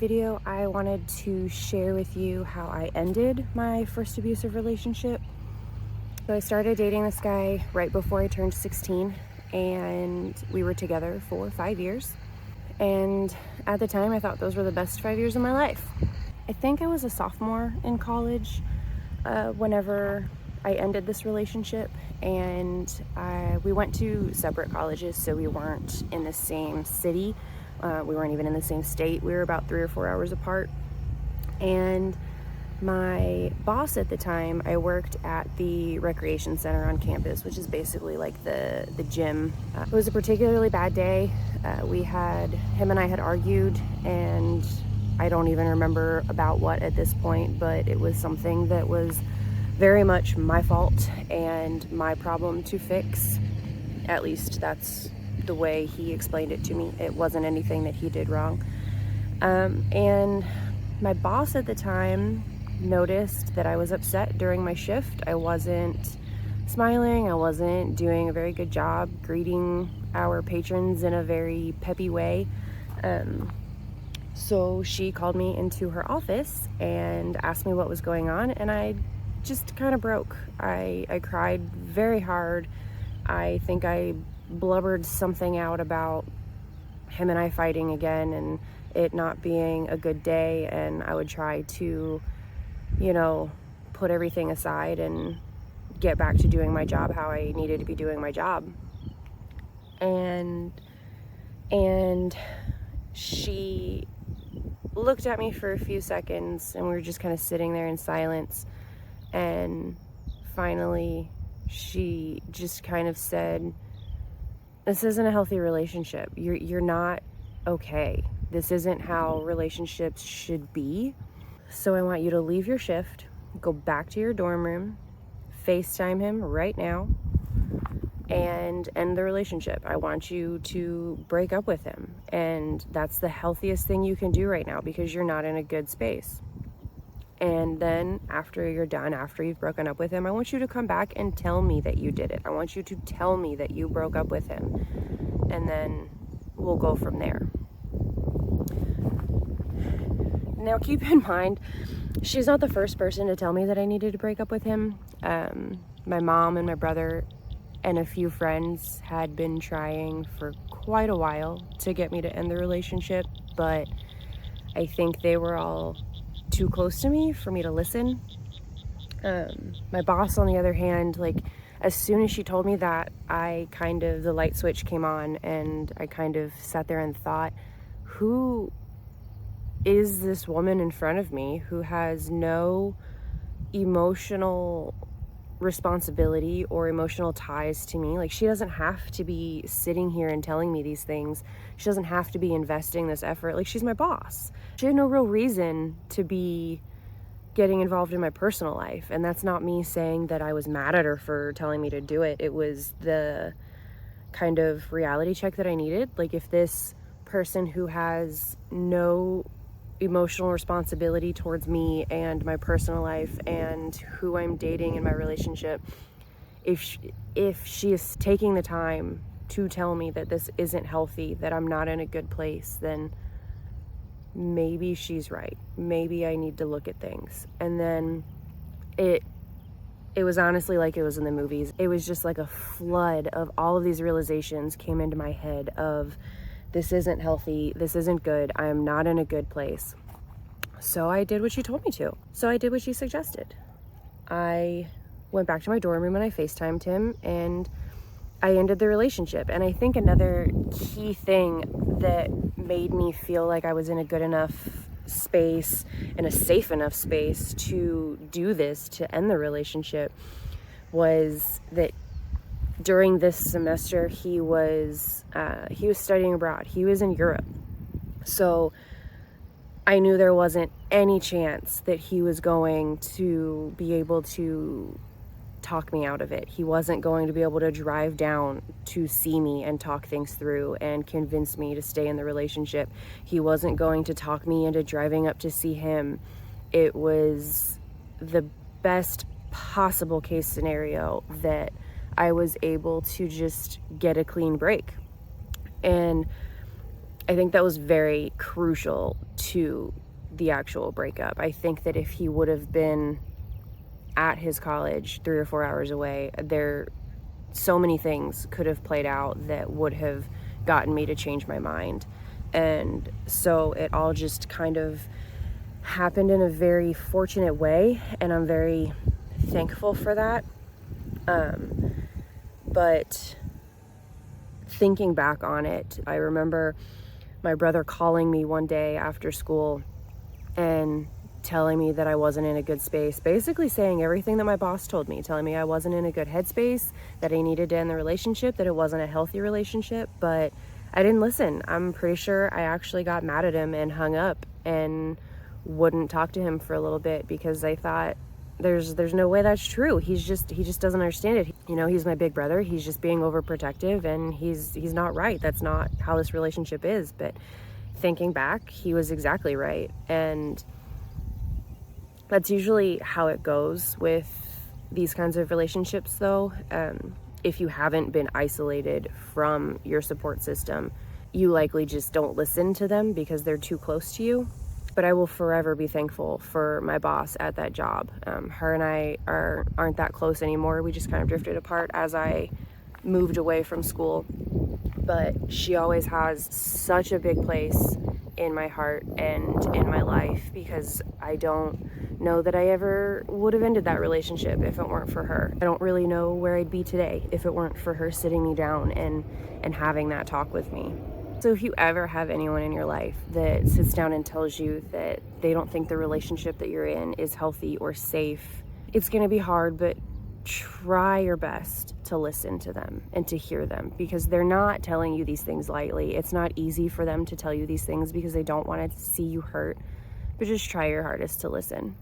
video, I wanted to share with you how I ended my first abusive relationship. So I started dating this guy right before I turned 16, and we were together for 5 years. And at the time, I thought those were the best 5 years of my life. I think I was a sophomore in college whenever I ended this relationship, and we went to separate colleges, so we weren't in the same city. We weren't even in the same state. We were about 3 or 4 hours apart. And my boss at the time, I worked at the recreation center on campus, which is basically like the gym. It was a particularly bad day. Him and I had argued, and I don't even remember about what at this point, but it was something that was very much my fault and my problem to fix. At least that's the way he explained it to me. It wasn't anything that he did wrong. And my boss at the time noticed that I was upset during my shift. I wasn't smiling. I wasn't doing a very good job greeting our patrons in a very peppy way. So she called me into her office and asked me what was going on, and I just kind of broke. I cried very hard. I think I blubbered something out about him and I fighting again and it not being a good day, and I would try to, put everything aside and get back to doing my job how I needed to be doing my job. And she looked at me for a few seconds, and we were just kind of sitting there in silence, and finally she just kind of said, "This isn't a healthy relationship. You're not okay. This isn't how relationships should be. So I want you to leave your shift, go back to your dorm room, FaceTime him right now, and end the relationship. I want you to break up with him. And that's the healthiest thing you can do right now because you're not in a good space. And then after you're done, after you've broken up with him, I want you to come back and tell me that you did it. I want you to tell me that you broke up with him. And then we'll go from there." Now keep in mind, she's not the first person to tell me that I needed to break up with him. My mom and my brother and a few friends had been trying for quite a while to get me to end the relationship, but I think they were all too close to me for me to listen. My boss, on the other hand, as soon as she told me that, the light switch came on, and I kind of sat there and thought, who is this woman in front of me who has no emotional responsibility or emotional ties to me? She doesn't have to be sitting here and telling me these things. She doesn't have to be investing this effort. She's my boss. She had no real reason to be getting involved in my personal life. And that's not me saying that I was mad at her for telling me to do it. It was the kind of reality check that I needed. If this person who has no emotional responsibility towards me and my personal life and who I'm dating in my relationship, if she is taking the time to tell me that this isn't healthy, that I'm not in a good place, then maybe she's right. Maybe I need to look at things. And then it was honestly like it was in the movies. It was just like a flood of all of these realizations came into my head of, this isn't healthy, this isn't good, I am not in a good place. So I did what she told me to. So I did what she suggested. I went back to my dorm room and I FaceTimed him, and I ended the relationship. And I think another key thing that made me feel like I was in a good enough space and a safe enough space to do this, to end the relationship, was that during this semester he was studying abroad. He was in Europe. So I knew there wasn't any chance that he was going to be able to talk me out of it. He wasn't going to be able to drive down to see me and talk things through and convince me to stay in the relationship. He wasn't going to talk me into driving up to see him. It was the best possible case scenario that I was able to just get a clean break. And I think that was very crucial to the actual breakup. I think that if he would have been at his college 3 or 4 hours away, so many things could have played out that would have gotten me to change my mind. And so it all just kind of happened in a very fortunate way, and I'm very thankful for that. But thinking back on it, I remember my brother calling me one day after school and telling me that I wasn't in a good space, basically saying everything that my boss told me, telling me I wasn't in a good headspace, that I needed to end the relationship, that it wasn't a healthy relationship. But I didn't listen. I'm pretty sure I actually got mad at him and hung up and wouldn't talk to him for a little bit, because I thought there's no way that's true. He just doesn't understand it. You know, he's my big brother. He's just being overprotective, and he's not right. That's not how this relationship is. But thinking back, he was exactly right. And that's usually how it goes with these kinds of relationships, though. If you haven't been isolated from your support system, you likely just don't listen to them because they're too close to you. But I will forever be thankful for my boss at that job. Her and I aren't that close anymore. We just kind of drifted apart as I moved away from school. But she always has such a big place in my heart and in my life, because I don't know that I ever would have ended that relationship if it weren't for her. I don't really know where I'd be today if it weren't for her sitting me down and having that talk with me. So if you ever have anyone in your life that sits down and tells you that they don't think the relationship that you're in is healthy or safe, it's going to be hard, but try your best to listen to them and to hear them, because they're not telling you these things lightly. It's not easy for them to tell you these things because they don't want to see you hurt, but just try your hardest to listen.